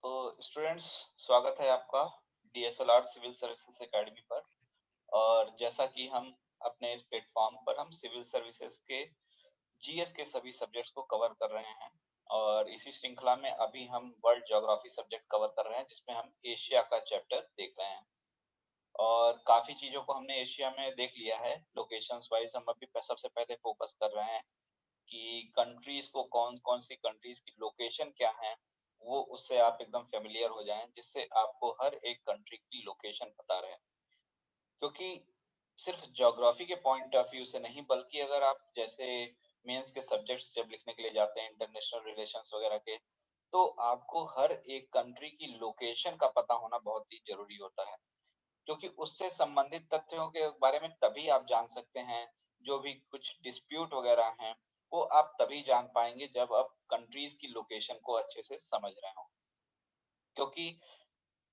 तो स्टूडेंट्स, स्वागत है आपका डीएसएलआर सिविल सर्विसेज एकेडमी पर। और जैसा कि हम अपने इस प्लेटफॉर्म पर हम सिविल सर्विसेज के जीएस के सभी सब्जेक्ट्स को कवर कर रहे हैं। और इसी श्रृंखला में अभी हम वर्ल्ड ज्योग्राफी सब्जेक्ट कवर कर रहे हैं, जिसमें हम एशिया का चैप्टर देख रहे हैं। और काफी चीजों को हमने एशिया में देख लिया है लोकेशंस वाइज। हम अभी सबसे पहले फोकस कर रहे हैं कि कंट्रीज को, कौन कौन सी कंट्रीज की लोकेशन क्या है, वो उससे आप एकदम फेमिलियर हो जाएं, जिससे आपको हर एक कंट्री की लोकेशन पता रहे। क्योंकि सिर्फ ज्योग्राफी के पॉइंट ऑफ व्यू से नहीं, बल्कि अगर आप जैसे मेंस के सब्जेक्ट्स जब लिखने के लिए जाते हैं, इंटरनेशनल रिलेशंस वगैरह के, तो आपको हर एक कंट्री की लोकेशन का पता होना बहुत ही जरूरी होता है। क्योंकि उससे संबंधित तथ्यों के बारे में तभी आप जान सकते हैं। जो भी कुछ डिस्प्यूट वगैरह हैं, वो आप तभी जान पाएंगे जब आप कंट्रीज की लोकेशन को अच्छे से समझ रहे हो। क्योंकि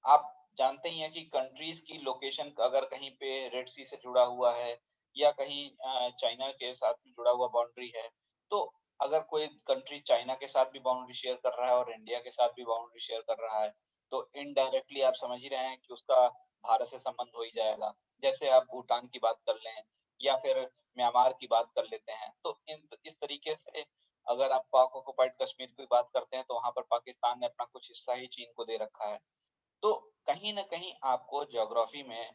आप जानते ही हैं कि कंट्रीज की लोकेशन अगर कहीं पे रेड सी से जुड़ा हुआ है, या कहीं चाइना के साथ में जुड़ा हुआ बाउंड्री है, तो अगर कोई कंट्री चाइना के साथ भी बाउंड्री शेयर कर रहा है और इंडिया के साथ भी बाउंड्री शेयर कर रहा है, तो इनडायरेक्टली आप समझ ही रहे हैं कि उसका भारत से संबंध हो ही जाएगा। जैसे आप भूटान की बात कर लें, या फिर म्यांमार की बात कर लेते हैं, तो इस तरीके से अगर आप पाक ऑक्युपाइड कश्मीर की बात करते हैं, तो वहां पर पाकिस्तान ने अपना कुछ हिस्सा ही चीन को दे रखा है। तो कहीं ना कहीं आपको ज्योग्राफी में,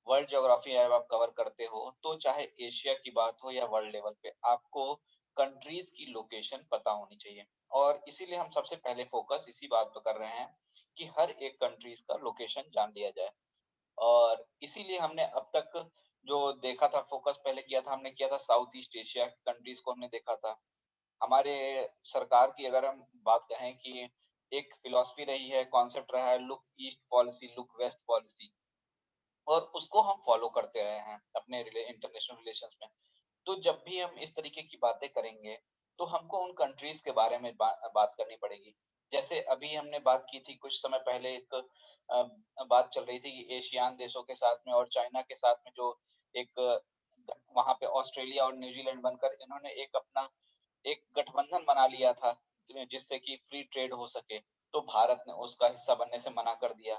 वर्ल्ड ज्योग्राफी जब आप कवर करते हो, तो चाहे एशिया की बात हो या वर्ल्ड लेवल पे, आपको कंट्रीज की लोकेशन पता होनी चाहिए। और इसीलिए हम सबसे पहले फोकस इसी बात पर कर रहे हैं कि हर एक कंट्रीज का लोकेशन जान लिया जाए। और इसीलिए हमने अब तक जो देखा था, फोकस पहले किया था, हमने किया था साउथ ईस्ट एशिया कंट्रीज को हमने देखा था। हमारे सरकार की अगर हम बात कहें कि एक फिलॉसफी रही है, कॉन्सेप्ट रहा है, look east policy, look west policy, और उसको हम फॉलो करते रहे हैं अपने इंटरनेशनल रिलेशंस में। तो जब भी हम इस तरीके की बातें करेंगे, तो हमको उन कंट्रीज के बारे में बात करनी पड़ेगी। जैसे अभी हमने बात की थी कुछ समय पहले, एक बात चल रही थी कि एशियान देशों के साथ में और चाइना के साथ में जो एक वहां पे ऑस्ट्रेलिया और न्यूजीलैंड बनकर इन्होंने एक अपना एक गठबंधन बना लिया था, जिससे कि फ्री ट्रेड हो सके। तो भारत ने उसका हिस्सा बनने से मना कर दिया।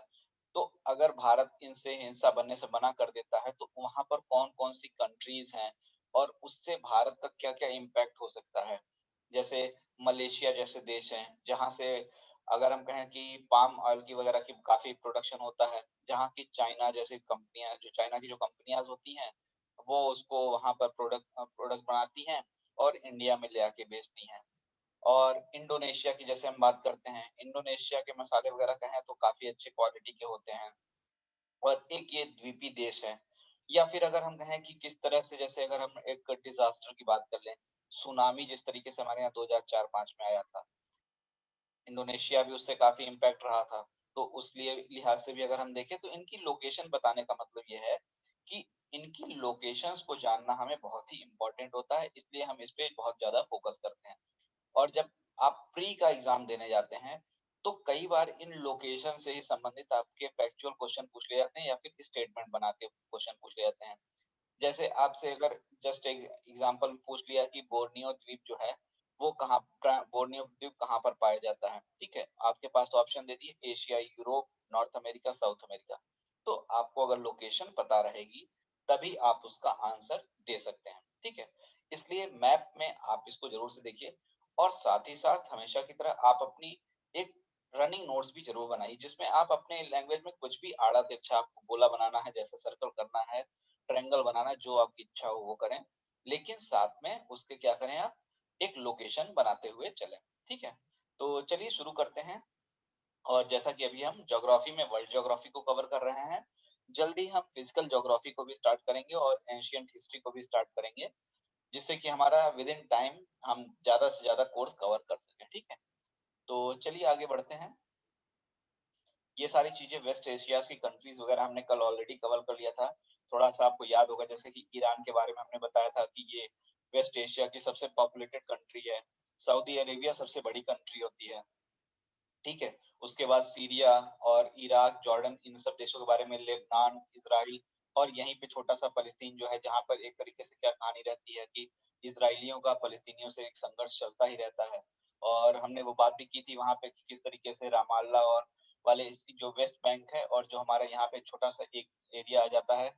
तो अगर भारत इनसे हिस्सा बनने से मना कर देता है, तो वहां पर कौन कौन सी कंट्रीज हैं और उससे भारत का क्या क्या इम्पैक्ट हो सकता है। जैसे मलेशिया जैसे देश हैं, जहां से अगर हम कहें कि पाम ऑयल की वगैरह की काफी प्रोडक्शन होता है, जहाँ की चाइना जैसी कंपनियां, जो चाइना की जो कंपनियां होती हैं, वो उसको वहां पर प्रोडक्ट प्रोडक्ट बनाती हैं और इंडिया में ले आके बेचती हैं। और इंडोनेशिया की जैसे हम बात करते हैं, इंडोनेशिया के मसाले वगैरह कहें तो काफी अच्छे क्वालिटी के होते हैं। और एक ये द्वीपी देश है। या फिर अगर हम कहें कि किस तरह से, जैसे अगर हम एक डिजास्टर की बात कर लें, सुनामी जिस तरीके से हमारे यहाँ 2004-05 में आया था, इंडोनेशिया भी उससे काफी इम्पैक्ट रहा था। तो उस लिए लिहाज से भी अगर हम देखें, तो इनकी लोकेशन बताने का मतलब ये है कि इनकी लोकेशंस को जानना हमें बहुत ही इम्पोर्टेंट होता है, इसलिए हम इस पे बहुत ज्यादा फोकस करते हैं। और जब आप प्री का एग्जाम देने जाते हैं, तो कई बार इन लोकेशन से ही संबंधित आपके फैक्चुअल क्वेश्चन पूछ ले जाते हैं, या फिर स्टेटमेंट बना के क्वेश्चन पूछ ले जाते हैं। जैसे आपसे अगर जस्ट एक एग्जांपल पूछ लिया कि बोर्नियो द्वीप जो है, वो कहाँ, बोर्नियो द्वीप कहाँ पर पाया जाता है, ठीक है, आपके पास तो ऑप्शन दे दिए, Asia, Europe, north America, south America. तो आपको अगर लोकेशन पता रहेगी, तभी आप उसका आंसर दे सकते हैं, ठीक है। इसलिए मैप में आप इसको जरूर से देखिए। और साथ ही साथ हमेशा की तरह आप अपनी एक रनिंग नोट्स भी जरूर बनाइए, जिसमें आप अपने लैंग्वेज में कुछ भी आड़ा तिरछा, आपको गोला बनाना है, जैसे सर्कल करना है, ट्रायंगल बनाना है, जो आपकी इच्छा हो वो करें। लेकिन साथ में उसके क्या करें, आप एक लोकेशन बनाते हुए चलें, ठीक है। तो चलिए शुरू करते हैं। और जैसा कि अभी हम ज्योग्राफी में वर्ल्ड ज्योग्राफी को कवर कर रहे हैं, जल्दी हम फिजिकल ज्योग्राफी को भी स्टार्ट करेंगे और एंशियंट हिस्ट्री को भी स्टार्ट करेंगे, जिससे कि हमारा विद इन टाइम हम ज्यादा से ज्यादा कोर्स कवर कर सकें, ठीक है। तो चलिए आगे बढ़ते हैं। ये सारी चीजें वेस्ट एशिया की कंट्रीज वगैरह हमने कल ऑलरेडी कवर कर लिया था। थोड़ा सा आपको याद होगा, जैसे कि ईरान के बारे में हमने बताया था कि ये वेस्ट एशिया की सबसे पॉपुलेटेड कंट्री है। सऊदी अरेबिया सबसे बड़ी कंट्री होती है, ठीक है। उसके बाद सीरिया और इराक, जॉर्डन, इन सब देशों के बारे में, लेबनान, इसराइल, और यहीं पे छोटा सा फलस्तीन जो है, जहां पर एक तरीके से क्या कहानी रहती है कि इसराइलियों का फलस्तीनियों से एक संघर्ष चलता ही रहता है। और हमने वो बात भी की थी वहां पे कि किस तरीके से रामाल्ला और वाले जो वेस्ट बैंक है और जो हमारा यहाँ पे छोटा सा एक एरिया आ जाता है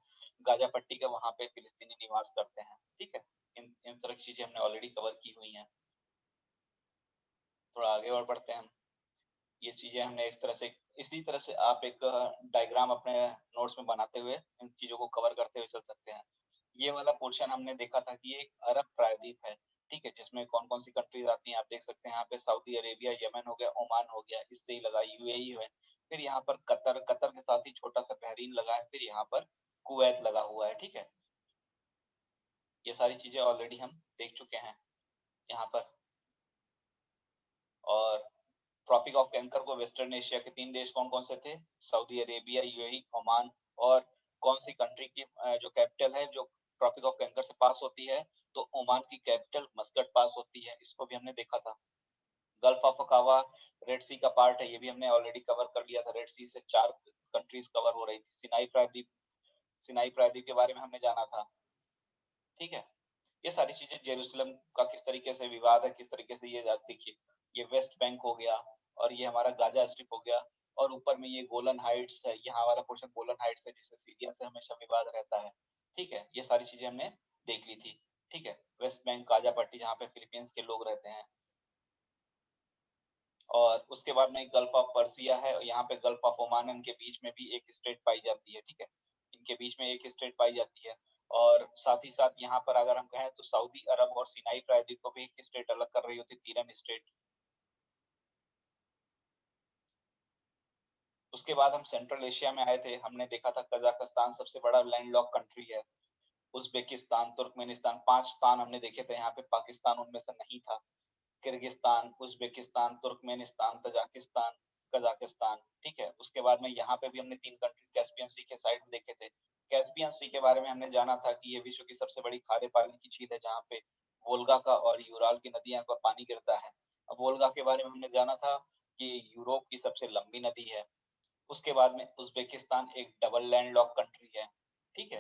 गाजा पट्टी का, वहां पे फिलिस्तीनी निवास करते हैं। ठीक है, इन तरह की चीजें हमने ऑलरेडी कवर की हुई हैं। थोड़ा आगे और बढ़ते हैं हम। ये चीजें हमने इस तरह से, इसी तरह से आप एक डायग्राम अपने नोट्स में बनाते हुए इन चीजों को कवर करते हुए चल सकते हैं। ये वाला पोर्शन हमने देखा था कि ये एक अरब प्रायद्वीप है, ठीक है, जिसमें कौन कौन सी कंट्रीज आती हैं आप देख सकते हैं यहाँ पे। सऊदी अरेबिया, यमन हो गया, ओमान हो गया, इससे ही लगा यूएई है, फिर यहाँ पर कतर, कतर के साथ ही छोटा सा बहरीन लगा है, फिर यहाँ पर कुवैत लगा हुआ है। ठीक है, ये सारी चीजें ऑलरेडी हम देख चुके हैं यहाँ पर। और ट्रॉपिक ऑफ कैंकर को वेस्टर्न एशिया के 3 देश कौन कौन से थे? Saudi Arabia, UAE, Oman. और कौन सी कंट्री की जो कैपिटल है जो ट्रॉपिक ऑफ कैंकर से पास होती है? तो ओमान की कैपिटल मस्कट पास होती है, इसको भी हमने देखा था। गल्फ ऑफ अकावा रेड सी का पार्ट है, ये भी हमने ऑलरेडी कवर कर लिया था। रेड सी से 4 कंट्रीज कवर हो रही थी। सिनाई प्रायद्वीप, सिनाई प्रायद्वीप के बारे में हमने जाना था। ठीक है, ये सारी चीजें, जेरूसलम का किस तरीके से विवाद है, किस तरीके से ये देखिए, ये वेस्ट बैंक हो गया और ये हमारा गाजा स्ट्रिप हो गया, और ऊपर में ये गोलन हाइट्स है, यहाँ वाला पोर्शन गोलन हाइट्स है जिससे सीरिया से हमेशा विवाद रहता है। ठीक है, ये सारी चीजें हमने देख ली थी। ठीक है, वेस्ट बैंक, गाजा पट्टी जहाँ पे फिलीपींस के लोग रहते हैं। और उसके बाद में गल्फ ऑफ पर्सिया है, और यहाँ पे गल्फ ऑफ ओमान, इनके बीच में भी एक स्टेट पाई जाती है। ठीक है, इनके बीच में एक स्टेट पाई जाती है। और साथ ही साथ यहाँ पर अगर हम कहें तो सऊदी अरब और सिनाई प्रायद्वीप को भी एक स्टेट अलग कर रही होती, तीरन स्टेट। उसके बाद हम सेंट्रल एशिया में आए थे, हमने देखा था कजाकिस्तान सबसे बड़ा लैंडलॉक कंट्री है। उज्बेकिस्तान, तुर्कमेनिस्तान, 5 स्थान हमने देखे थे, यहाँ पे पाकिस्तान उनमें से नहीं था। Kyrgyzstan, Uzbekistan, Turkmenistan, Tajikistan, Kazakhstan. ठीक है, उसके बाद में यहाँ पे भी हमने 3 कंट्री कैस्पियन सी के साइड में देखे थे। कैस्पियन सी के बारे में हमने जाना था कि ये विश्व की सबसे बड़ी खारे पानी की झील है, जहाँ पे वोल्गा का और यूराल की नदियां का पानी गिरता है। अब वोल्गा के बारे में हमने जाना था कि यूरोप की सबसे लंबी नदी है। उसके बाद में उज्बेकिस्तान एक डबल लैंडलॉक कंट्री है। ठीक है,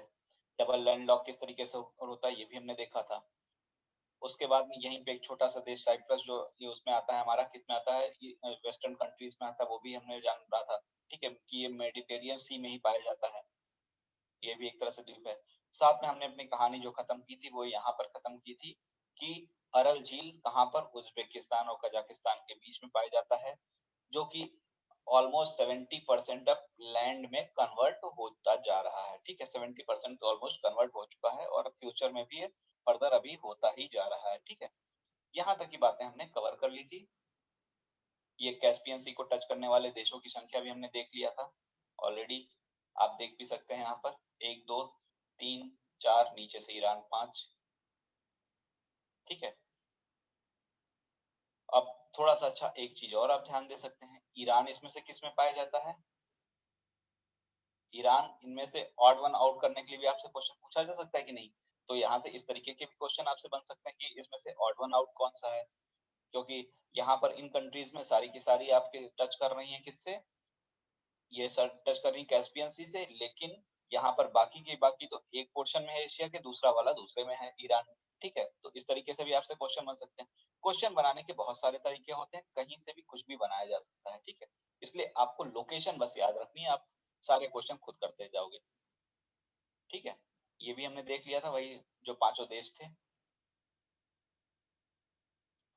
डबल लैंडलॉक किस तरीके से होता है ये भी हमने देखा था। उसके बाद में यहीं पे एक छोटा सा देश साइप्रस, जो ये उसमें आता है, हमारा किस में आता है, ये वेस्टर्न कंट्रीज में आता है, वो भी हमने जान रहा था। ठीक है, कि ये मेडिटेरियन सी में ही पाया जाता है, ये भी एक तरह से द्वीप है। साथ में हमने अपनी कहानी जो खत्म की थी वो यहाँ पर खत्म की थी कि अरल झील कहाँ पर, उज्बेकिस्तान और कजाकिस्तान के बीच में पाया जाता है, जो कि ऑलमोस्ट 70% ऑफ लैंड में कन्वर्ट होता जा रहा है। ठीक है, 70% ऑलमोस्ट कन्वर्ट हो चुका है और फ्यूचर में भी ये फर्दर अभी होता ही जा रहा है। ठीक है, यहाँ तक की बातें हमने कवर कर ली थी। ये कैस्पियन सी को टच करने वाले देशों की संख्या भी हमने देख लिया था ऑलरेडी, आप देख भी सकते हैं यहाँ पर 1 2 3 4, नीचे से ईरान 5। ठीक है, अब थोड़ा सा अच्छा एक चीज और आप ध्यान दे सकते हैं, ईरान इसमें से किस में पाया जाता है? ईरान इनमें से ऑड वन आउट करने के लिए भी आपसे क्वेश्चन पूछा जा सकता है कि नहीं? तो यहाँ से इस तरीके के भी क्वेश्चन आपसे बन सकते हैं कि इसमें से ऑड वन आउट कौन सा है, क्योंकि यहाँ पर इन कंट्रीज में सारी की सारी आपके टच कर रही हैं किससे, ये सर टच कर रही कैस्पियन सी से, लेकिन यहाँ पर बाकी के बाकी तो एक पोर्शन में है एशिया के, दूसरा वाला दूसरे में है, ईरान। ठीक है, तो इस तरीके से भी आपसे क्वेश्चन बन सकते हैं। क्वेश्चन बनाने के बहुत सारे तरीके होते हैं, कहीं से भी कुछ भी बनाया जा सकता है। ठीक है, इसलिए आपको लोकेशन बस याद रखनी है, आप सारे क्वेश्चन खुद करते जाओगे। ठीक है, ये भी हमने देख लिया था, वही जो 5 देश थे।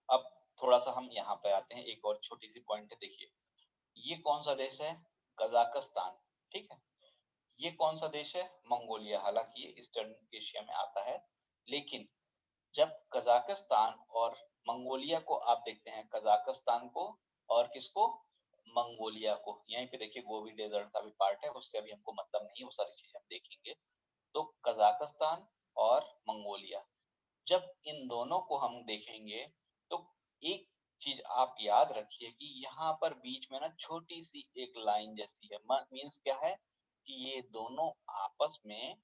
अब थोड़ा सा हम यहाँ पे आते हैं, एक और छोटी सी पॉइंट है, देखिए ये कौन सा देश है? कजाकिस्तान। ठीक है, ये कौन सा देश है? मंगोलिया। हालांकि ये ईस्टर्न एशिया में आता है, लेकिन जब कजाकिस्तान और मंगोलिया को आप देखते हैं, कजाकिस्तान को और किसको? मंगोलिया को। यहीं पे देखिए गोबी डेजर्ट का भी पार्ट है, उससे अभी हमको मतलब नहीं, वो सारी चीजें हम देखेंगे। तो कजाकिस्तान और मंगोलिया, जब इन दोनों को हम देखेंगे तो एक चीज आप याद रखिए कि यहाँ पर बीच में ना छोटी सी एक लाइन जैसी है, मीन्स क्या है कि ये दोनों आपस में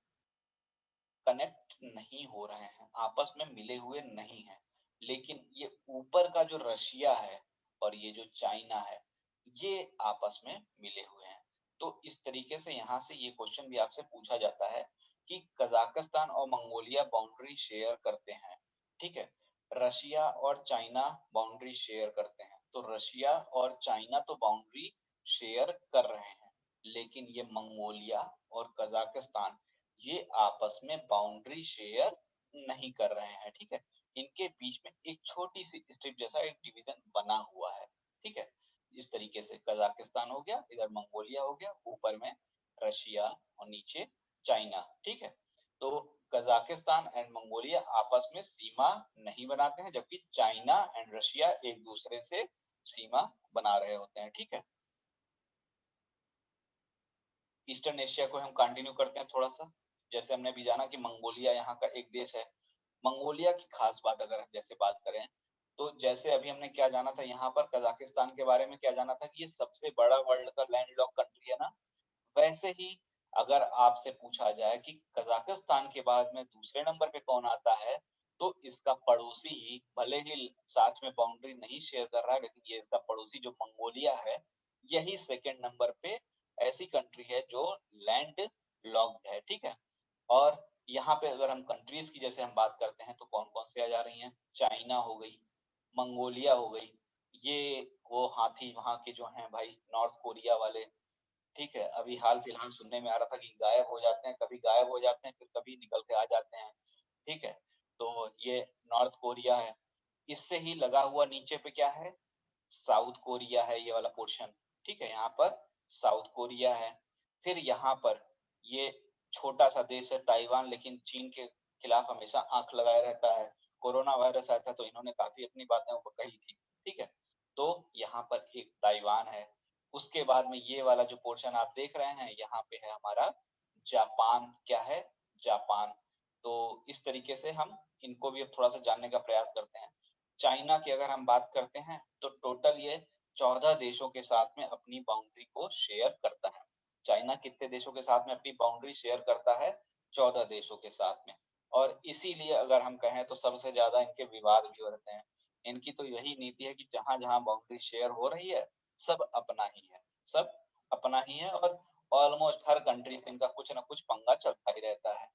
कनेक्ट नहीं हो रहे हैं, आपस में मिले हुए नहीं हैं। लेकिन ये ऊपर का जो रशिया है और ये जो चाइना है, ये आपस में मिले हुए हैं। तो इस तरीके से यहाँ से ये क्वेश्चन भी आपसे पूछा जाता है कि कजाकिस्तान और मंगोलिया बाउंड्री शेयर करते हैं। ठीक है, रशिया और चाइना बाउंड्री शेयर करते हैं, तो रशिया और चाइना तो बाउंड्री शेयर कर रहे हैं, लेकिन ये मंगोलिया और कजाकिस्तान ये आपस में बाउंड्री शेयर नहीं कर रहे हैं, ठीक है। इनके बीच में एक छोटी सी स्ट्रिप जैसा एक डिवीजन बना हुआ है, ठीक है। इस तरीके से कजाकिस्तान हो गया, इधर मंगोलिया हो गया, ऊपर में रशिया और नीचे चाइना, ठीक है। तो कजाकिस्तान एंड मंगोलिया आपस में सीमा नहीं बनाते हैं, जबकि चाइना एंड रशिया एक दूसरे से सीमा बना रहे होते हैं, ठीक है। ईस्टर्न एशिया को हम कंटिन्यू करते हैं थोड़ा सा। जैसे हमने भी जाना कि मंगोलिया यहाँ का एक देश है। मंगोलिया की खास बात अगर हम जैसे बात करें, तो जैसे अभी हमने क्या जाना था यहाँ पर कजाकिस्तान के बारे में, क्या जाना था कि ये सबसे बड़ा वर्ल्ड का लैंडलॉक कंट्री है ना। वैसे ही अगर आपसे पूछा जाए कि कजाकिस्तान के बाद में दूसरे नंबर पे कौन आता है, तो इसका पड़ोसी ही, भले ही साथ में बाउंड्री नहीं शेयर कर रहा है, लेकिन ये इसका पड़ोसी जो मंगोलिया है, यही सेकंड नंबर पे ऐसी कंट्री है जो लैंड लॉक्ड है, ठीक है। और यहाँ पे अगर हम कंट्रीज की जैसे हम बात करते हैं, तो कौन कौन से आ जा रही हैं, चाइना हो गई, मंगोलिया हो गई, ये वो हाथी वहां के जो हैं भाई नॉर्थ कोरिया वाले, ठीक है। अभी हाल फिलहाल सुनने में आ रहा था कि गायब हो जाते हैं, कभी गायब हो जाते हैं फिर कभी निकल के आ जाते हैं, ठीक है। तो ये नॉर्थ कोरिया है। इससे ही लगा हुआ नीचे पे क्या है, साउथ कोरिया है, ये वाला पोर्शन, ठीक है। यहाँ पर साउथ कोरिया है। फिर यहाँ पर ये छोटा सा देश है ताइवान, लेकिन चीन के खिलाफ हमेशा आंख लगाए रहता है। कोरोना वायरस आया था तो इन्होंने काफी अपनी बातें कही थी, ठीक है। तो यहाँ पर एक ताइवान है। उसके बाद में ये वाला जो पोर्शन आप देख रहे हैं, यहाँ पे है हमारा जापान, क्या है, जापान। तो इस तरीके से हम इनको भी अब थोड़ा सा जानने का प्रयास करते हैं। चाइना की अगर हम बात करते हैं, तो टोटल ये 14 देशों के साथ में अपनी बाउंड्री को शेयर करता है। चाइना कितने देशों के साथ में अपनी बाउंड्री शेयर करता है, 14 देशों के साथ में। और इसीलिए अगर हम कहें तो सबसे ज्यादा इनके विवाद भी होते हैं। इनकी तो यही नीति है कि जहां जहां बाउंड्री शेयर हो रही है, सब अपना ही है, सब अपना ही है। और ऑलमोस्ट हर कंट्री से इनका कुछ ना कुछ पंगा चलता ही रहता है,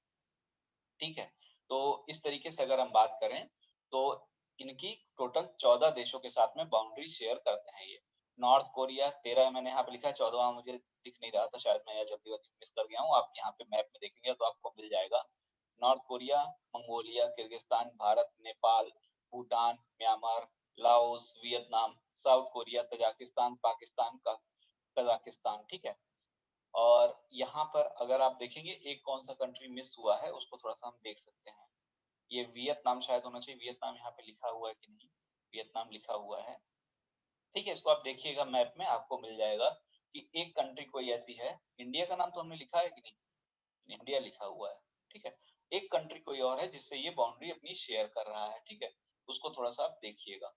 ठीक है। तो इस तरीके से अगर हम बात करें, तो इनकी टोटल 14 देशों के साथ में बाउंड्री शेयर करते हैं ये। नॉर्थ कोरिया 13 मैंने यहाँ पे लिखा है, 14वां मुझे दिख नहीं रहा था, शायद मैं जल्दी जल्दी मिस कर गया हूँ। आप यहाँ पे मैप में देखेंगे तो आपको मिल जाएगा। North Korea, Mongolia, Kyrgyzstan, Bharat, Nepal, Bhutan, Myanmar, Laos, Vietnam, south Korea, Tajikistan, Pakistan का कजाकिस्तान, ठीक है। और यहाँ पर अगर आप देखेंगे एक कौन सा कंट्री मिस हुआ है, उसको थोड़ा सा हम देख सकते हैं। ये वियतनाम शायद होना चाहिए, वियतनाम यहाँ पे लिखा हुआ है कि नहीं, वियतनाम लिखा हुआ है, ठीक है। इसको आप देखिएगा मैप में आपको मिल जाएगा कि एक कंट्री कोई ऐसी है। इंडिया का नाम तो हमने लिखा है कि नहीं, इंडिया लिखा हुआ है, ठीक है। एक कंट्री कोई और है जिससे ये बाउंड्री अपनी शेयर कर रहा है, ठीक है। उसको थोड़ा सा आप देखिएगा,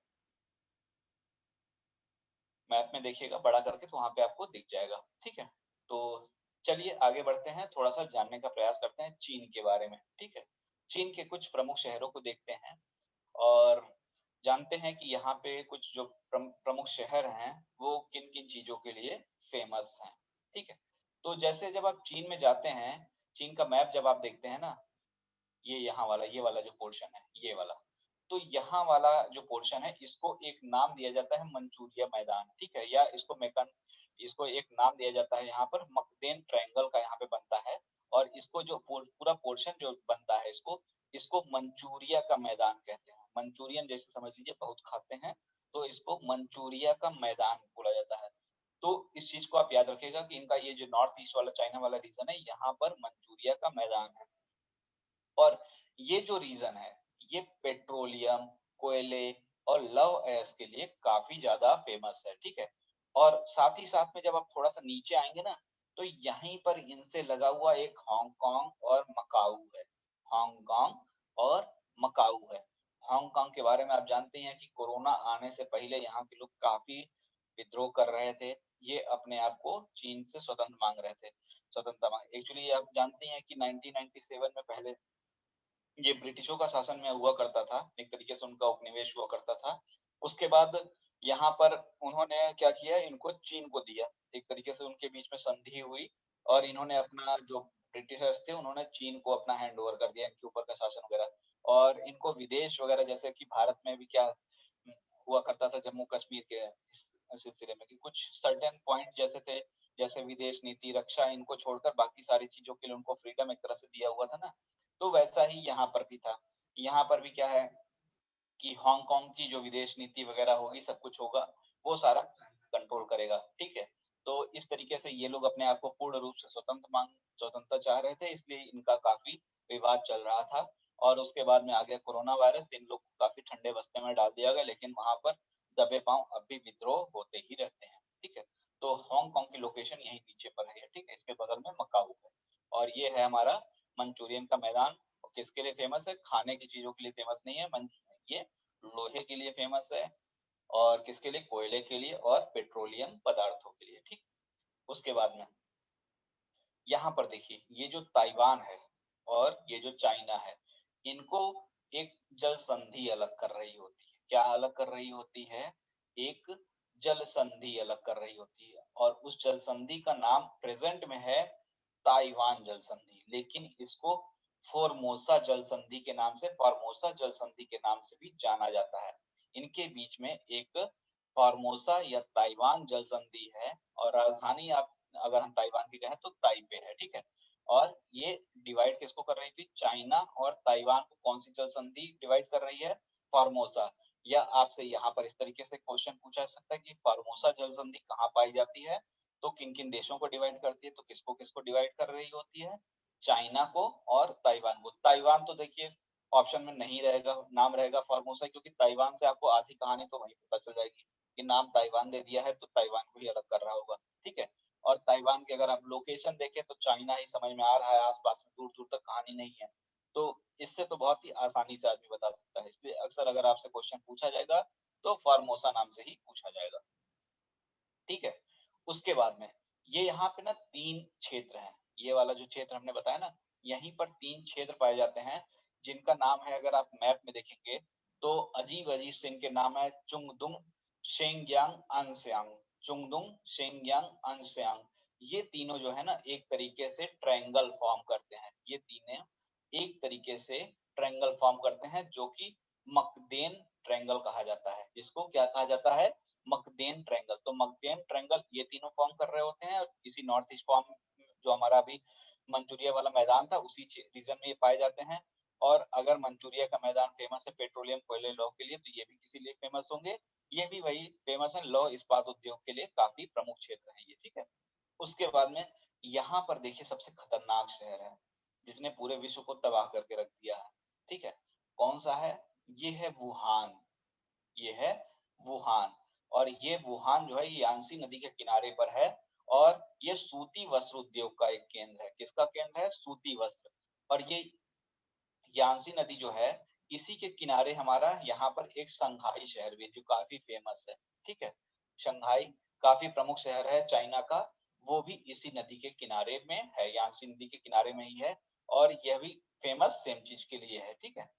मैप में देखिएगा बड़ा करके, तो वहां पे आपको दिख जाएगा, ठीक है। तो चलिए आगे बढ़ते हैं, थोड़ा सा जानने का प्रयास करते हैं चीन के बारे में, ठीक है। चीन के कुछ प्रमुख शहरों को देखते हैं और जानते हैं कि यहाँ पे कुछ जो प्रमुख शहर हैं वो किन किन चीजों के लिए फेमस हैं, ठीक है। तो जैसे जब आप चीन में जाते हैं, चीन का मैप जब आप देखते हैं ना, ये यहाँ वाला, ये वाला जो पोर्शन है, ये वाला, तो यहाँ वाला जो पोर्शन है, इसको एक नाम दिया जाता है मंचूरिया मैदान, ठीक है। या इसको एक नाम दिया जाता है यहाँ पर मकदेन ट्रायंगल का यहाँ पे बनता है। और इसको जो पूरा पोर्शन जो बनता है, इसको इसको मंचूरिया का मैदान कहते हैं। मंचूरियन जैसे समझ लीजिए बहुत खाते हैं, तो इसको मंचूरिया का मैदान बोला जाता है। तो इस चीज को आप याद रखिएगा कि इनका ये जो नॉर्थ ईस्ट वाला चाइना वाला रीजन है, यहाँ पर मंचूरिया का मैदान है। और ये जो रीजन है, ये पेट्रोलियम, कोयले और लव एस के लिए काफी ज्यादा फेमस है, ठीक है। और साथ ही साथ में जब आप थोड़ा सा नीचे आएंगे ना, तो यहीं पर इनसे लगा हुआ एक हांगकांग और मकाऊ है। हांगकांग और मकाऊ है। हांगकांग के बारे में आप जानते हैं कि कोरोना आने से पहले यहाँ के लोग काफी विद्रोह कर रहे थे। ये अपने आप को चीन से स्वतंत्र मांग रहे थे, स्वतंत्रता मांग। एक्चुअली आप जानते हैं कि 1997 में पहले ये ब्रिटिशों का शासन में हुआ करता था, एक तरीके से उनका उपनिवेश हुआ करता था। उसके बाद यहाँ पर उन्होंने क्या किया, इनको चीन को दिया, एक तरीके से उनके बीच में संधि हुई। और इन्होंने अपना जो ब्रिटिशर्स थे उन्होंने चीन को अपना हैंड ओवर कर दिया, इनके ऊपर का शासन वगैरह। और इनको विदेश वगैरह, जैसे कि भारत में भी क्या हुआ करता था जम्मू कश्मीर के सिलसिले में, कि कुछ सर्टेन पॉइंट जैसे थे, जैसे विदेश नीति, रक्षा, इनको छोड़कर बाकी सारी चीजों के लिए उनको फ्रीडम एक तरह से दिया हुआ था ना। तो वैसा ही यहाँ पर भी था। यहाँ पर भी क्या है कि हांगकांग की जो विदेश नीति वगैरह होगी, सब कुछ होगा, वो सारा कंट्रोल करेगा, ठीक है। तो इस तरीके से ये लोग अपने आप को पूर्ण रूप से स्वतंत्रता चाह रहे थे, इसलिए इनका काफी विवाद चल रहा था। और उसके बाद में आ गया कोरोना वायरस, इन लोग को काफी ठंडे बस्ते में डाल दिया गया, लेकिन वहां पर दबे पांव अब भी विद्रोह होते ही रहते हैं, ठीक है। तो हांगकांग की लोकेशन यही नीचे पर है, ठीक है, इसके बगल में मकाऊ है। और ये है हमारा मंचूरियन का मैदान। किसके लिए फेमस है? खाने की चीजों के लिए फेमस नहीं है। ये लोहे के लिए फेमस है, और किसके लिए? कोयले के लिए और पेट्रोलियम पदार्थों के लिए, ठीक। उसके बाद में यहाँ पर देखिए, ये जो ताइवान है और ये जो चाइना है, इनको एक जल संधि अलग कर रही होती है। क्या अलग कर रही होती है? एक जल संधि अलग कर रही होती है, और उस जल संधि का नाम प्रेजेंट में है ताइवान जल संधि, लेकिन इसको फॉर्मोसा जल संधि के नाम से, फॉर्मोसा जल संधि के नाम से भी जाना जाता है। इनके बीच में एक फॉर्मोसा या ताइवान जल संधि है, और राजधानी आप अगर हम ताइवान की कहें तो ताइपे है, ठीक है। और ये डिवाइड किसको कर रही थी? चाइना और ताइवान को कौन सी जल संधि डिवाइड कर रही है? फॉर्मोसा। या आपसे यहाँ पर इस तरीके से क्वेश्चन पूछा जा सकता है कि फॉर्मोसा जल संधि कहाँ पाई जाती है, तो किन किन देशों को डिवाइड करती है? तो किसको किसको डिवाइड कर रही होती है? चाइना को और ताइवान को। ताइवान तो देखिए ऑप्शन में नहीं रहेगा, नाम रहेगा फॉर्मोसा, क्योंकि ताइवान से आपको आधी कहानी तो वहीं पता चल जाएगी कि नाम ताइवान दे दिया है तो ताइवान को ही अलग कर रहा होगा, ठीक है। और ताइवान की अगर आप लोकेशन देखें तो चाइना ही समझ में आ रहा है, आसपास में, दूर दूर तक कहानी नहीं है। तो इससे तो बहुत ही आसानी से आदमी बता सकता है, इसलिए अक्सर अगर आपसे क्वेश्चन पूछा जाएगा तो फॉर्मोसा नाम से ही पूछा जाएगा, ठीक है। उसके बाद में ये यहाँ पे ना 3 क्षेत्र हैं। ये वाला जो क्षेत्र हमने बताया ना, यहीं पर 3 क्षेत्र पाए जाते हैं, जिनका नाम है, अगर आप मैप में देखेंगे तो अजीब अजीब से इनके नाम है: चुंगदुंग, शेंगयांग, अंश्यांग। चुंगदुंग, शेंगयांग, अंश्यांग। ये तीनों जो है ना, एक तरीके से ट्रायंगल फॉर्म करते हैं। ये तीनों एक तरीके से ट्रायंगल फॉर्म करते हैं, जो कि मकदेन ट्रायंगल कहा जाता है। जिसको क्या कहा जाता है? मकदेन ट्रायंगल। तो मकदेन ट्रायंगल ये तीनों फॉर्म कर रहे होते हैं, और इसी नॉर्थ ईस्ट फॉर्म जो हमारा अभी मंचूरिया वाला मैदान था, उसी रीजन में ये पाए जाते हैं। और अगर मंचूरिया का मैदान फेमस है पेट्रोलियम कोयले लौह के लिए, तो ये भी किसी लिए फेमस होंगे? ये भी वही फेमस है, लौह इस्पात उद्योग के लिए काफी प्रमुख क्षेत्र है ये, ठीक है। उसके बाद में यहाँ पर देखिए सबसे खतरनाक शहर है, जिसने पूरे विश्व को तबाह करके रख दिया है, ठीक है। कौन सा है? ये है वुहान। ये है वुहान। और ये वुहान जो है, ये यांसी नदी के किनारे पर है, और ये सूती वस्त्र उद्योग का एक केंद्र है। किसका केंद्र है? सूती वस्त्र। और ये यांसी नदी जो है, इसी के किनारे हमारा यहाँ पर एक शंघाई शहर भी है, जो काफी फेमस है, ठीक है। शंघाई काफी प्रमुख शहर है चाइना का, वो भी इसी नदी के किनारे में है, यांसी नदी के किनारे में ही है। और यह भी फेमस सेम चीज के लिए है, ठीक है।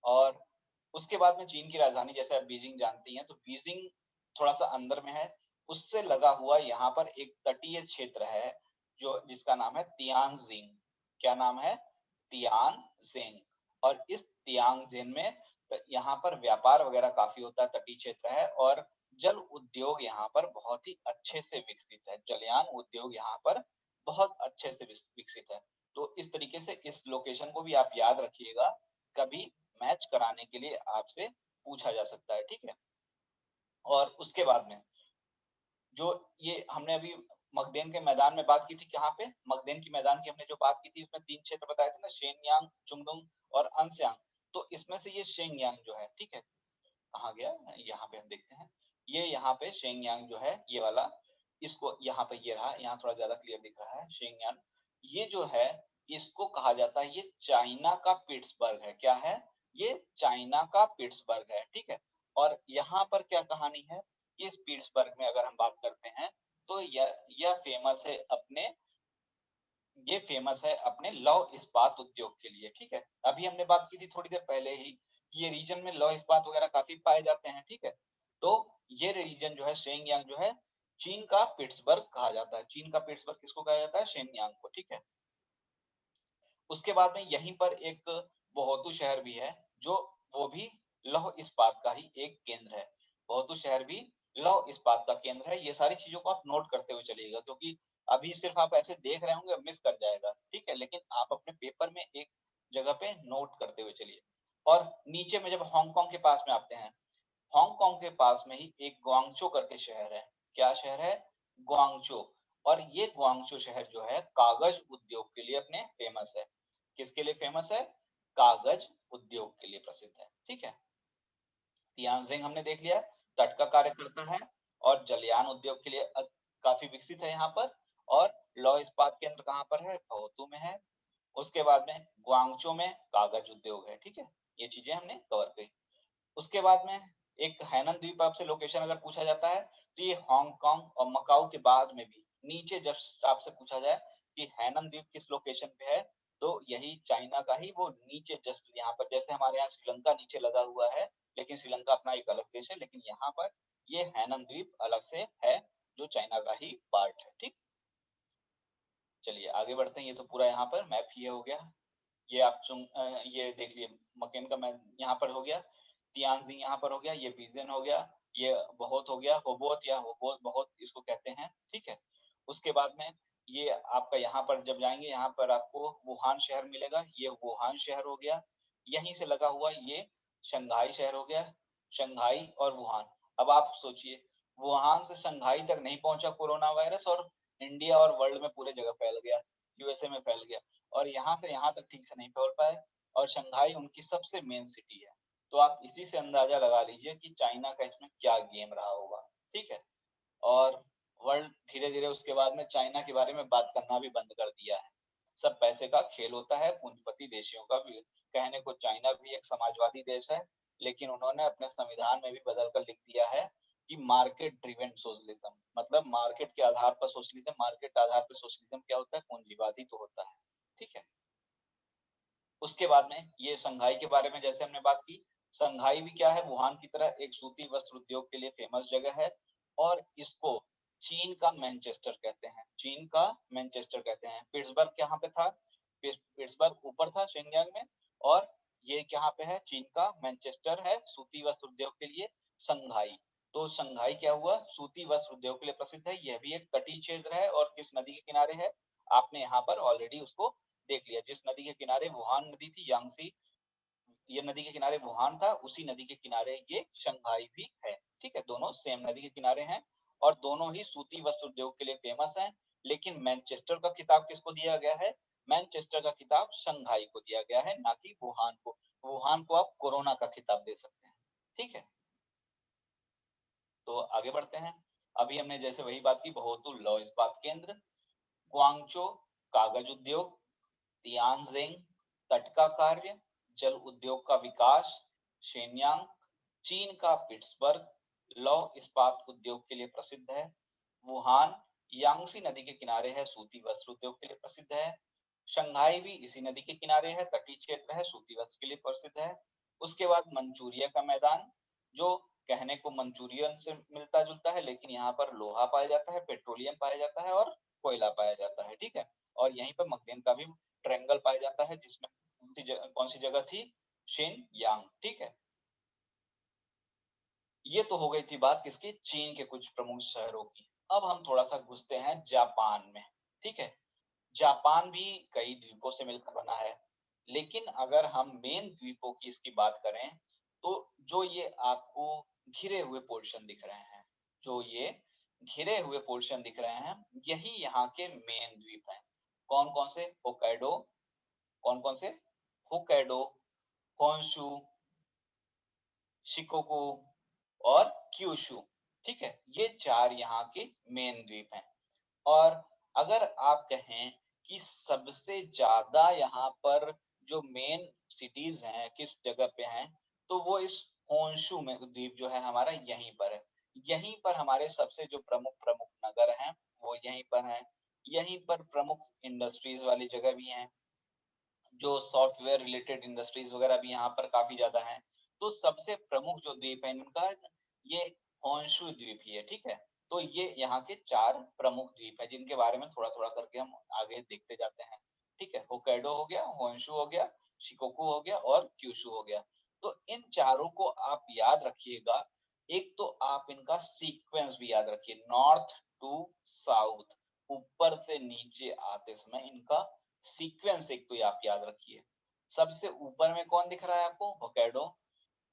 और उसके बाद में चीन की राजधानी, जैसे आप बीजिंग जानती हैं, तो बीजिंग थोड़ा सा अंदर में है। उससे लगा हुआ यहाँ पर एक तटीय क्षेत्र है, जो जिसका नाम है तियानजिंग। क्या नाम है? तियानजिंग। और इस तियानजिन में यहाँ पर व्यापार वगैरह काफी होता है, तटीय क्षेत्र है, और जल उद्योग यहाँ पर बहुत ही अच्छे से विकसित है। जलयान उद्योग यहाँ पर बहुत अच्छे से विकसित है। तो इस तरीके से इस लोकेशन को भी आप याद रखिएगा, कभी मैच कराने के लिए आपसे पूछा जा सकता है, ठीक है। और उसके बाद में जो ये हमने अभी मकदेन के मैदान में बात की थी, कहाँ पे? मकदेन की मैदान की हमने जो बात की थी, उसमें 3 क्षेत्र बताए थे ना, शेनयांग, चुंगडुंग और अंश्यांग। तो इसमें से ये शेंगयांग जो है, ठीक है, कहाँ गया? यहाँ पे हम देखते हैं। ये यहाँ पे शेंगयांग जो है, ये वाला, इसको यहाँ पे ये रहा, यहाँ थोड़ा ज्यादा क्लियर दिख रहा है शेंगयांग। ये जो है, इसको कहा जाता है, ये चाइना का पिट्सबर्ग है। क्या है? ये चाइना का पिट्सबर्ग है, ठीक है। और यहाँ पर क्या कहानी है? इस पिट्सबर्ग में अगर हम बात करते हैं, तो यह फेमस है अपने, ये फेमस है अपने लौह इस्पात उद्योग के लिए, ठीक है। अभी हमने बात की थी थोड़ी देर पहले ही, ये रीजन में लौह इस्पात वगैरह काफी पाए जाते हैं, ठीक है। तो ये रीजन जो है, शेंगयांग जो है, चीन का पिट्सबर्ग कहा जाता है। चीन का पिट्सबर्ग किसको कहा जाता है? शेंगयांग को, ठीक है। उसके बाद में यहीं पर एक बोहोतू शहर भी है, जो वो भी लौह इस्पात का ही एक केंद्र है। बोहोतू शहर भी लौह इस्पात का केंद्र है। ये सारी चीजों को आप नोट करते हुए चलिएगा, क्योंकि अभी सिर्फ आप ऐसे देख रहे होंगे, मिस कर जाएगा, ठीक है? लेकिन आप अपने पेपर में एक जगह पे नोट करते हुए चलिए। और नीचे में जब हांगकांग के पास में आते हैं, हांगकांग के पास में ही एक ग्वांगचो करके शहर है। क्या शहर है? ग्वांगचो। और ये ग्वांगचो शहर जो है कागज उद्योग के लिए अपने फेमस है। किसके लिए फेमस है? कागज उद्योग के लिए प्रसिद्ध है, ठीक है? तियानजिंग हमने देख लिया, तट का कार्य करता है और जलयान उद्योग के लिए काफी विकसित है यहाँ पर। और लौह इस्पात केंद्र कहाँ पर है? भोतू में है। उसके बाद में ग्वांगचो में कागज उद्योग है, ठीक है? ये चीजें हमने कवर की। उसके बाद में एक हैनन द्वीप आपसे लोकेशन अगर पूछा जाता है, तो ये हांगकांग और मकाऊ के बाद में भी नीचे जब आपसे पूछा जाए कि हैनन द्वीप किस लोकेशन पे है, तो यही चाइना का ही वो नीचे जस्ट यहाँ पर, जैसे हमारे यहाँ श्रीलंका नीचे लगा हुआ है, लेकिन श्रीलंका अपना एक अलग देश है, लेकिन यहाँ पर ये हैनन द्वीप अलग से है, जो चाइना का ही पार्ट है, ठीक? चलिए आगे बढ़ते हैं। ये तो पूरा यहाँ पर मैप ये हो गया। ये आप ये देख लिए, मकेन का मैप यहाँ पर हो गया, तियानजिंग यहाँ पर हो गया, ये बीजन हो गया, ये बहुत हो गया, होबोत या होबोत बहुत इसको कहते हैं, ठीक है? उसके बाद में ये आपका यहाँ पर जब जाएंगे, यहाँ पर आपको वुहान शहर मिलेगा, ये वुहान शहर हो गया। यहीं से लगा हुआ ये शंघाई शहर हो गया, शंघाई और वुहान। अब आप सोचिए, वुहान से शंघाई तक नहीं पहुंचा कोरोना वायरस, और इंडिया और वर्ल्ड में पूरे जगह फैल गया, यूएसए में फैल गया, और यहाँ से यहाँ तक ठीक से नहीं फैल पाए, और शंघाई उनकी सबसे मेन सिटी है। तो आप इसी से अंदाजा लगा लीजिए कि चाइना का इसमें क्या गेम रहा होगा, ठीक है? और वर्ल्ड धीरे धीरे उसके बाद में चाइना के बारे में बात करना भी बंद कर दिया है। सब पैसे का खेल होता है, पूंजीपति देशों का भी। कहने को चाइना भी एक समाजवादी देश है, लेकिन उन्होंने अपने संविधान में भी बदल कर लिख दिया है कि मार्केट ड्रिवेन सोशलिज्म, मतलब मार्केट के आधार पर सोशलिज्म। मार्केट आधार पर सोशलिज्म क्या होता है? पूंजीवादी तो होता है, ठीक है? उसके बाद में ये संघाई के बारे में जैसे हमने बात की, संघाई भी क्या है? वुहान की तरह एक सूती वस्त्र उद्योग के लिए फेमस जगह है, और इसको चीन का मैनचेस्टर कहते हैं। चीन का मैनचेस्टर कहते हैं। पिट्सबर्ग कहाँ पे था? पिट्सबर्ग ऊपर था शिनजियांग में, और ये कहाँ पे है? चीन का मैनचेस्टर है सूती वस्त्र उद्योग के लिए। संघाई, तो संघाई क्या हुआ? सूती वस्त्र उद्योग के लिए प्रसिद्ध है। यह भी एक तटीय क्षेत्र है, और किस नदी के किनारे है? आपने यहाँ पर ऑलरेडी उसको देख लिया। जिस नदी के किनारे वुहान नदी थी, यांगसी, ये नदी के किनारे वुहान था, उसी नदी के किनारे ये शंघाई भी है, ठीक है? दोनों सेम नदी के किनारे हैं, और दोनों ही सूती वस्त्र उद्योग के लिए फेमस हैं। लेकिन मैनचेस्टर का खिताब किसको दिया गया है? मैनचेस्टर का खिताब शंघाई को दिया गया है, ना कि वुहान को। वुहान को आप कोरोना का खिताब दे सकते हैं, ठीक है? तो आगे बढ़ते हैं। अभी हमने जैसे वही बात की, बहुतु लौह इस्पात केंद्र, ग्वांगचो कागज उद्योग, तियानजिंग तट का कार्य, जल उद्योग का विकास, शेनयांग चीन का पिट्सबर्ग लौह इस्पात उद्योग के लिए प्रसिद्ध है, वुहान यांगसी नदी के किनारे है, सूती वस्त्र उद्योग के लिए प्रसिद्ध है, शंघाई भी इसी नदी के किनारे है, तटीय क्षेत्र है, सूती वस्त्र के लिए प्रसिद्ध है। उसके बाद मंचूरिया का मैदान, जो कहने को मंचूरियन से मिलता जुलता है, लेकिन यहाँ पर लोहा पाया जाता है, पेट्रोलियम पाया जाता है, और कोयला पाया जाता है, ठीक है? और यहीं पर मकदेन का भी ट्रायंगल पाया जाता है, जिसमें कौन सी जगह थी? शेन यांग, ठीक है? ये तो हो गई थी बात किसकी? चीन के कुछ प्रमुख शहरों की। अब हम थोड़ा सा घुसते हैं जापान में, ठीक है? जापान भी कई द्वीपों से मिलकर बना है, लेकिन अगर हम मेन द्वीपों की इसकी बात करें, तो जो ये आपको घिरे हुए पोर्शन दिख रहे हैं, जो ये घिरे हुए पोर्शन दिख रहे हैं, यही यहाँ के मेन द्वीप हैं। कौन कौन से? होक्काइडो, कौन कौन से? होक्काइडो, होन्शु, शिकोकू और क्यूशु, ठीक है? ये चार यहाँ के मेन द्वीप हैं। और अगर आप कहें कि सबसे ज्यादा यहाँ पर जो मेन सिटीज हैं किस जगह पे हैं, तो वो इस होन्शु में द्वीप जो है हमारा यहीं पर है। यहीं पर हमारे सबसे जो प्रमुख प्रमुख नगर हैं वो यहीं पर हैं। यहीं पर प्रमुख इंडस्ट्रीज वाली जगह भी हैं, जो सॉफ्टवेयर रिलेटेड इंडस्ट्रीज वगैरह भी यहाँ पर काफी ज्यादा हैं। तो सबसे प्रमुख जो द्वीप है इनका, ये होन्शु द्वीप ही है, ठीक है? तो ये यहाँ के चार प्रमुख द्वीप है, जिनके बारे में थोड़ा थोड़ा करके हम आगे देखते जाते हैं, ठीक है, होक्काइडो हो गया, होन्शु हो गया, शिकोकू हो गया और क्यूशु हो गया। तो इन चारों को आप याद रखिएगा। एक तो आप इनका सीक्वेंस भी याद रखिए, नॉर्थ टू साउथ, ऊपर से नीचे आते समय इनका सीक्वेंस एक तो आप याद रखिए। सबसे ऊपर में कौन दिख रहा है आपको? होक्काइडो,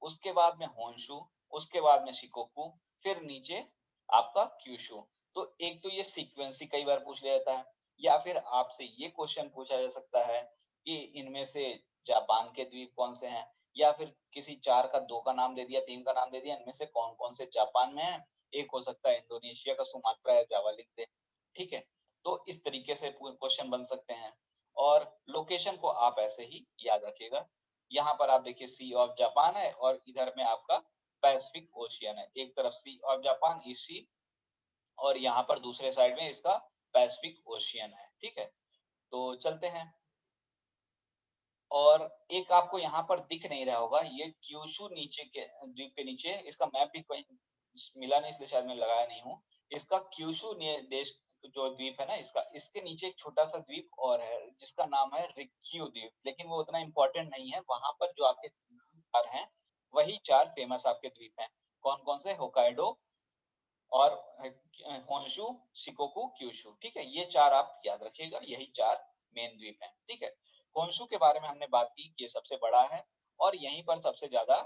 उसके बाद में होन्शु, उसके बाद में शिकोकू, फिर नीचे आपका क्यूशु। तो एक तो ये सीक्वेंस ही कई बार पूछ लिया जाता है, या फिर आपसे ये क्वेश्चन पूछा जा सकता है कि इनमें से जापान के द्वीप कौन से हैं, या फिर किसी चार का दो का नाम दे दिया, तीन का नाम दे दिया, इनमें से कौन कौन से जापान में है। एक हो सकता है इंडोनेशिया का सुमात्रा या जावा लिख दे। ठीक है, तो इस तरीके से क्वेश्चन बन सकते हैं। और लोकेशन को आप ऐसे ही याद रखिएगा। यहाँ पर आप देखिए सी ऑफ जापान है और इधर में आपका पैसिफिक ओशियन है। एक तरफ सी ऑफ जापान ईस्ट सी, और यहाँ पर दूसरे साइड में इसका पैसिफिक ओशियन है। ठीक है, तो चलते हैं। और एक आपको यहाँ पर दिख नहीं रहा होगा, ये क्यूशु नीचे के द्वीप के नीचे, इसका मैप भी कहीं मिला नहीं इसलिए शायद मैं लगाया नहीं हूँ। इसका क्यूशु देश जो द्वीप है ना, इसके नीचे एक छोटा सा द्वीप और है जिसका नाम है रिक्यू द्वीप, लेकिन वो उतना इंपॉर्टेंट नहीं है। वहां पर जो आपके चार हैं वही चार फेमस आपके द्वीप हैं। कौन कौन से? होकाइडो और होन्शु, शिकोकू, क्यूशु। ठीक है, ये चार आप याद रखिएगा, यही चार मेन द्वीप हैं। ठीक है, होन्शु के बारे में हमने बात की कि ये सबसे बड़ा है और यहीं पर सबसे ज्यादा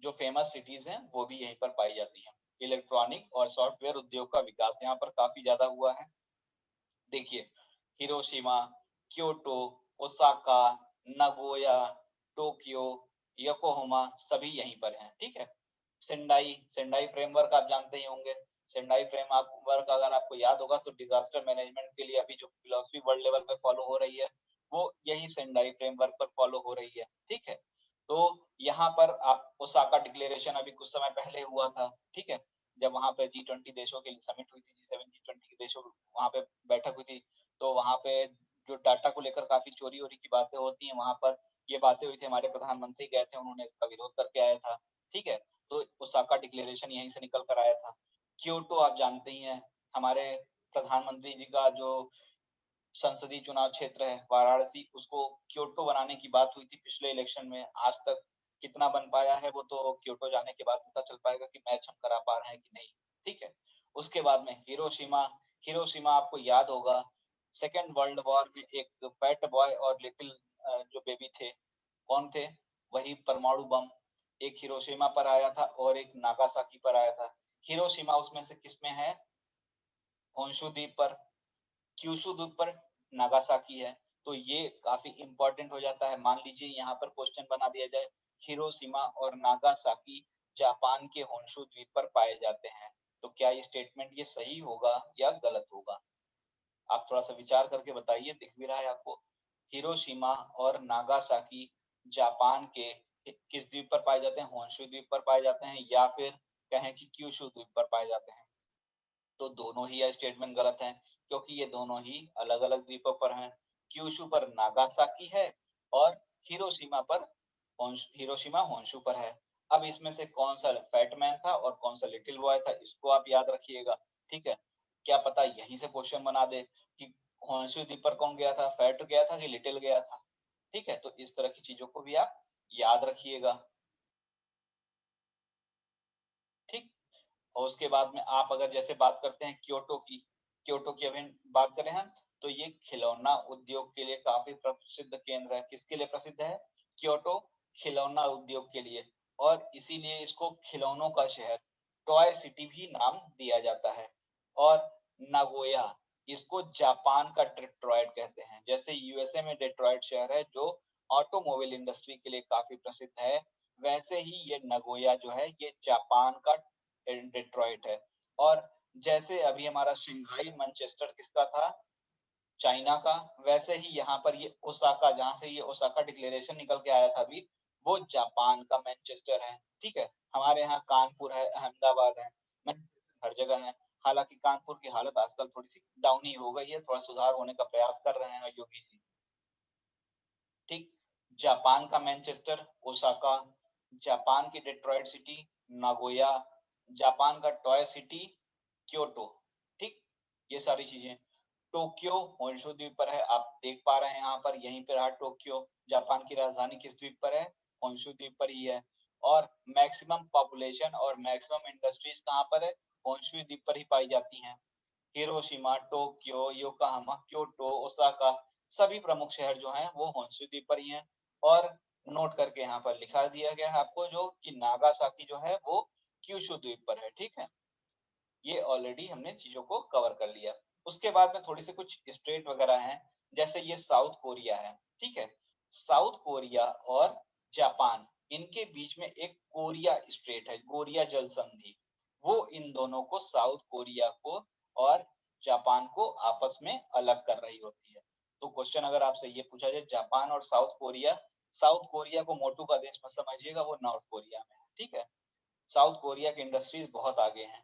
जो फेमस सिटीज हैं वो भी यहीं पर पाई जाती हैं। इलेक्ट्रॉनिक और सॉफ्टवेयर उद्योग का विकास यहाँ पर काफी ज्यादा हुआ है। देखिए, Hiroshima, Kyoto, Osaka, Nagoya, Tokyo, Yokohama सभी यहीं पर हैं। ठीक है, सेंडाई सेंडाई फ्रेमवर्क आप जानते ही होंगे। सेंडाई फ्रेमवर्क अगर आपको याद होगा तो डिजास्टर मैनेजमेंट के लिए अभी जो फिलॉसफी वर्ल्ड लेवल पे फॉलो हो रही है वो यही सेंडाई फ्रेमवर्क पर फॉलो हो रही है। ठीक है, तो यहाँ पर आप ओसाका डिक्लेरेशन अभी कुछ समय पहले हुआ था। ठीक है, जब वहां पे G20 देशों की समिट हुई थी, G7 G20 के देशों वहां पे बैठक हुई थी, तो वहां पे जो डाटा को लेकर काफी चोरी वोरी की बातें होती हैं, वहां पर ये बातें हुई थी। हमारे प्रधानमंत्री गए थे, उन्होंने इसका विरोध करके आया था। ठीक है, तो ओसाका डिक्लेरेशन यहीं से निकल कर आया था। क्योटो आप जानते ही हैं, हमारे प्रधानमंत्री जी का जो संसदीय चुनाव क्षेत्र है वाराणसी, उसको क्योटो बनाने की बात हुई थी पिछले इलेक्शन में। आज तक कितना बन पाया है वो तो क्योटो जाने के बाद पता चल पाएगा कि मैच हम करा पा रहे हैं कि नहीं। ठीक है, उसके बाद में हिरोशिमा। हिरोशिमा आपको याद होगा, सेकेंड वर्ल्ड वॉर में एक फैट बॉय और लिटिल जो बेबी थे, कौन थे? वही परमाणु बम एक हिरोशिमा पर आया था और एक नागासाकी पर आया था। हिरोशिमा उसमें से किसमें है? होन्शु द्वीप पर। क्यूशु द्वीप पर नागासाकी है। तो ये काफी इंपॉर्टेंट हो जाता है। मान लीजिए यहाँ पर क्वेश्चन बना दिया जाए, हिरोशिमा और नागासाकी जापान के होन्शु द्वीप पर पाए जाते हैं, तो क्या ये स्टेटमेंट ये सही होगा या गलत होगा? आप थोड़ा सा विचार करके बताइए। दिख भी रहा है आपको? हिरोशिमा और नागासाकी जापान के किस द्वीप पर पाए जाते हैं? होन्शु द्वीप पर पाए जाते हैं, या फिर कहें कि क्यूशु द्वीप पर पाए जाते हैं? तो दोनों ही यह स्टेटमेंट गलत है, क्योंकि ये दोनों ही अलग अलग द्वीपों पर हैं। क्यूशु पर नागासाकी है और हिरोशिमा पर हिरोशिमा होन्शु पर है। अब इसमें से कौन सा फैटमैन था और कौन सा लिटिल बॉय था, इसको आप याद रखिएगा। ठीक है, क्या पता यहीं से क्वेश्चन बना दे कि होन्शु द्वीप पर कौन गया था, फैट गया था कि लिटिल गया था। ठीक है, तो इस तरह की चीजों को भी आप याद रखिएगा। ठीक, और उसके बाद में आप अगर जैसे बात करते हैं क्योटो की, क्योटो की अभी बात करें हम, तो ये खिलौना उद्योग के लिए काफी प्रसिद्ध केंद्र है। किसके लिए प्रसिद्ध है क्योटो? खिलौना उद्योग के लिए। और इसीलिए इसको खिलौनों का शहर, टॉय सिटी भी नाम दिया जाता है। और नागोया, इसको जापान का डेट्रॉयट कहते हैं। जैसे यूएसए में डेट्रॉयट शहर है जो ऑटोमोबाइल इंडस्ट्री के लिए काफी प्रसिद्ध है, वैसे ही ये नगोया जो है ये जापान का डेट्रॉइट है। और जैसे अभी हमारा शंघाई मैनचेस्टर किसका था? चाइना का। वैसे ही यहाँ पर ये ओसाका, जहां से ये ओसाका डिक्लेरेशन निकल के आया था अभी, वो जापान का मैनचेस्टर है। ठीक है, हमारे यहाँ कानपुर है, अहमदाबाद है, हर जगह है। हालांकि कानपुर की हालत आजकल थोड़ी सी डाउन ही हो गई है, थोड़ा सुधार होने का प्रयास कर रहे हैं योगी जी। ठीक, जापान का मैनचेस्टर ओसाका, जापान की डेट्रॉइट सिटी नागोया, जापान का टॉय सिटी क्योटो। ठीक, ये सारी चीजें। टोक्यो होंशु द्वीप पर है, आप देख पा रहे हैं यहाँ पर, यहीं पे रहा टोक्यो। जापान की राजधानी किस द्वीप पर है? होंशु द्वीप पर ही है। और मैक्सिमम पॉपुलेशन और मैक्सिमम इंडस्ट्रीज कहाँ पर है? होंशु द्वीप पर ही पाई जाती हैं। Hiroshima, Tokyo, Yokohama, Kyoto, Osaka, सभी प्रमुख शहर जो हैं वो होंशु द्वीप पर ही हैं। और नोट करके यहाँ पर लिखा दिया गया है आपको जो कि नागासाकी जो है वो क्यूशु द्वीप पर है, ठीक है। ये ऑलरेडी हमने चीजों को कवर कर लिया। उसके बाद में थोड़ी सी कुछ स्टेट वगैरह हैं, जैसे ये साउथ कोरिया है, ठीक है। साउथ कोरिया और जापान, इनके बीच में एक कोरिया स्टेट है, कोरिया जल संधि। वो इन दोनों को, साउथ कोरिया को और जापान को आपस में अलग कर रही होती है। तो क्वेश्चन अगर आपसे ये पूछा जाए, जापान और साउथ कोरिया, साउथ कोरिया को मोटू का देश मत समझिएगा, वो नॉर्थ कोरिया में है, ठीक है। साउथ कोरिया की इंडस्ट्रीज बहुत आगे हैं।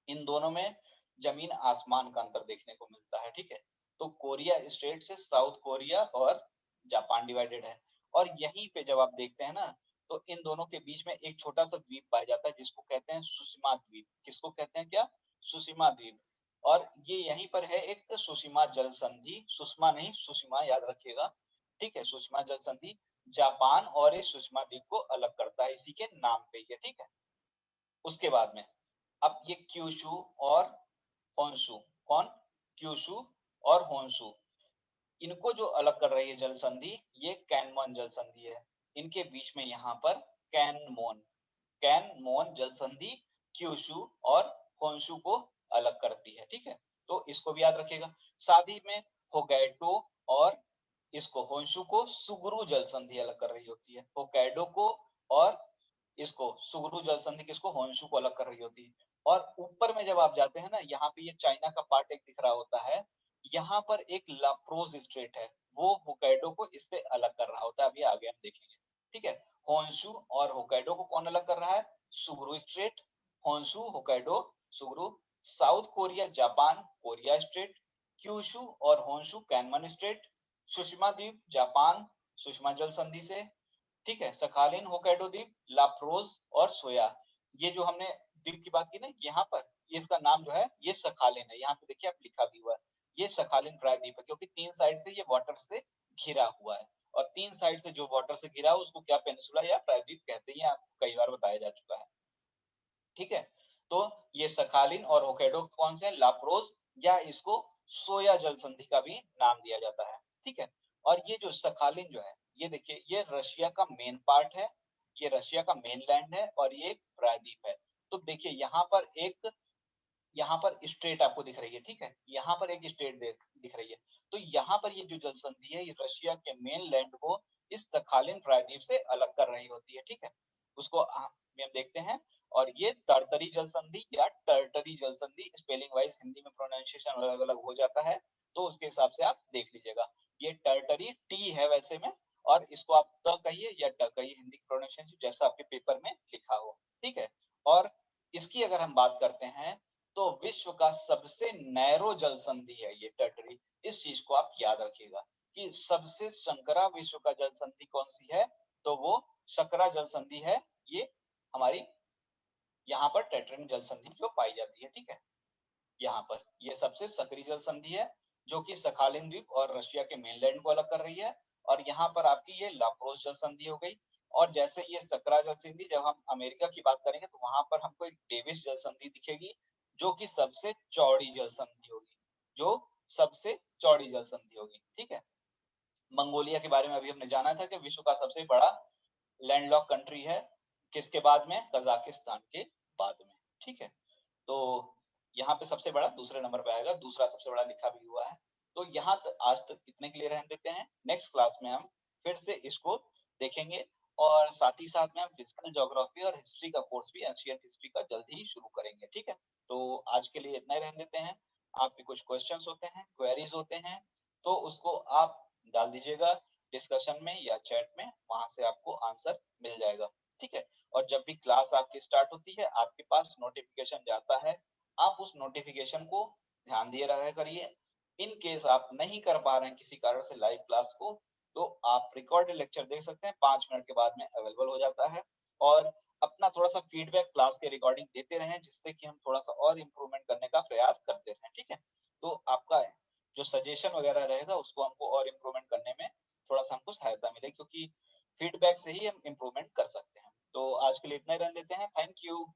इन दोनों में जमीन आसमान का अंतर देखने को मिलता है, ठीक है। तो कोरिया स्टेट से साउथ कोरिया और जापान डिवाइडेड है। और यहीं पे जब आप देखते हैं ना, तो इन दोनों के बीच में एक छोटा सा द्वीप पाया जाता है जिसको कहते हैं सुषमा द्वीप। किसको कहते हैं? क्या? सुषमा द्वीप। और ये यहीं पर है एक सुषमा जल संधि, सुषमा नहीं सुषमा, याद रखिएगा, ठीक है। सुषमा जल संधि जापान और इस सुषमा द्वीप को अलग करता है, इसी के नाम पे ही है, ठीक है। उसके बाद में अब ये क्यूशु और होन्शु, कौन? क्यूशु और होन्शु, इनको जो अलग कर रही है जल संधि, ये कैनमोन जल संधि है। इनके बीच में यहाँ पर कैनमोन, कैनमोन जल संधि क्यूशु और होन्शु को अलग करती है, ठीक है। तो इसको भी याद रखिएगा। साथ ही में होगैटो और इसको होन्शु को सुगुरु जल संधि अलग कर रही होती है। होक्काइडो को और इसको सुगुरु जल संधि किसको? होन्शु को अलग कर रही होती है। और ऊपर में जब आप जाते हैं ना, यहाँ पे ये चाइना का पार्ट एक दिख रहा होता है, यहाँ पर एक लाप्रोज स्ट्रेट है, वो होक्काइडो को इससे अलग कर रहा होता है। अभी आगे हम देखेंगे, ठीक है। होन्शु और होक्काइडो को कौन अलग कर रहा है? Tsugaru strait. Honshu, Hokkaido, Tsugaru. South Korea, Japan, Korea strait. Kyushu और होन्शु, कैनमन स्ट्रेट। सुषमा द्वीप, जापान, सुषमा जल संधि से, ठीक है। सखालिन, होक्काइडो द्वीप, लाप्रोज और सोया। ये जो हमने द्वीप की बात की ना, यहाँ पर ये इसका नाम जो है ये सखालिन है। यहाँ पे देखिए आप लिखा भी हुआ है, ये सखालिन प्रायद्वीप है, क्योंकि तीन साइड से ये वाटर से घिरा हुआ है। और तीन साइड से जो वाटर से घिरा है उसको क्या पेनिसुला या प्रायद्वीप कहते हैं, आपको कई बार बताया जा चुका है, ठीक है। तो ये सखालिन और होक्काइडो कौन से? लाप्रोज, या इसको सोया जल संधि का भी नाम दिया जाता है, ठीक है। और ये जो सखालिन जो है, ये देखिए ये रशिया का मेन पार्ट है, ये रशिया का मेन लैंड है और ये एक प्रायद्वीप है। तो देखिए यहाँ पर एक, यहाँ पर स्ट्रेट आपको दिख रही है, ठीक है। यहाँ पर एक स्ट्रेट दिख रही है। तो यहाँ पर ये जो जल संधि है, ये रशिया के मेन लैंड को इस सखालिन प्रायद्वीप से अलग कर रही होती है, ठीक है। उसको हम देखते हैं। और ये तरतरी जल संधि या टर्टरी जल संधि, स्पेलिंग वाइज हिंदी में प्रोनाउंसिएशन अलग अलग हो जाता है, तो उसके हिसाब से आप देख लीजिएगा। ये टर्टरी टी है वैसे में, और इसको आप त कहिए या ट कहिए, हिंदी प्रोनाउंसिएशन जैसा आपके पेपर में लिखा हो, ठीक है। और इसकी अगर हम बात करते हैं, तो विश्व का सबसे नैरो जल संधि है ये टर्टरी। इस चीज को आप याद रखिएगा कि सबसे संकरा विश्व का जल संधि कौन सी है, तो वो सकरा जल संधि है। ये हमारी यहाँ पर टेट्रिन जल संधि जो पाई जाती है, ठीक है। यहाँ पर ये सबसे सक्रिय जल संधि है, जो कि सखालिन द्वीप और रशिया के मेनलैंड को अलग कर रही है। और यहाँ पर आपकी ये लाप्रोस जल संधि हो गई। और जैसे ये सकरा जल संधि, जब हम अमेरिका की बात करेंगे तो वहां पर हमको एक डेविस जल संधि दिखेगी, जो कि सबसे चौड़ी जल संधि होगी, जो सबसे चौड़ी जल संधि होगी, ठीक है। मंगोलिया के बारे में अभी हमने जाना था कि विश्व का सबसे बड़ा लैंडलॉक कंट्री है, किसके बाद में? कजाकिस्तान के बाद में, ठीक है। तो यहाँ पे सबसे बड़ा दूसरे नंबर पे आएगा, दूसरा सबसे बड़ा लिखा भी हुआ है। तो यहाँ तक आज तक इतने क्लियर रहने देते हैं। नेक्स्ट क्लास में हम फिर से इसको देखेंगे, और साथ ही साथ में हम फिजिकल ज्योग्राफी और हिस्ट्री का कोर्स भी, एंशिएंट हिस्ट्री का, जल्दी ही शुरू करेंगे, ठीक है। तो आज के लिए इतना ही रहने देते हैं। आपके कुछ क्वेश्चंस होते हैं, क्वेरीज होते हैं, तो उसको आप डाल दीजिएगा डिस्कशन में या चैट में, वहां से आपको आंसर मिल जाएगा, ठीक है। और जब भी क्लास आपकी स्टार्ट होती है, आपके पास नोटिफिकेशन जाता है, आप उस नोटिफिकेशन को ध्यान दिए रहा करिए। इन केस आप नहीं कर पा रहे हैं किसी कारण से लाइव क्लास को, तो आप रिकॉर्डेड लेक्चर देख सकते हैं, 5 मिनट के बाद में अवेलेबल हो जाता है। और अपना थोड़ा सा फीडबैक क्लास के रिकॉर्डिंग देते रहें, जिससे कि हम थोड़ा सा और इम्प्रूवमेंट करने का प्रयास करते रहें, ठीक है। तो आपका जो सजेशन वगैरह रहेगा उसको हमको और इम्प्रूवमेंट करने में थोड़ा सा हमको सहायता मिले, क्योंकि फीडबैक से ही हम इम्प्रूवमेंट कर सकते हैं। तो आज के लिए इतना ही रहने देते हैं। Thank you.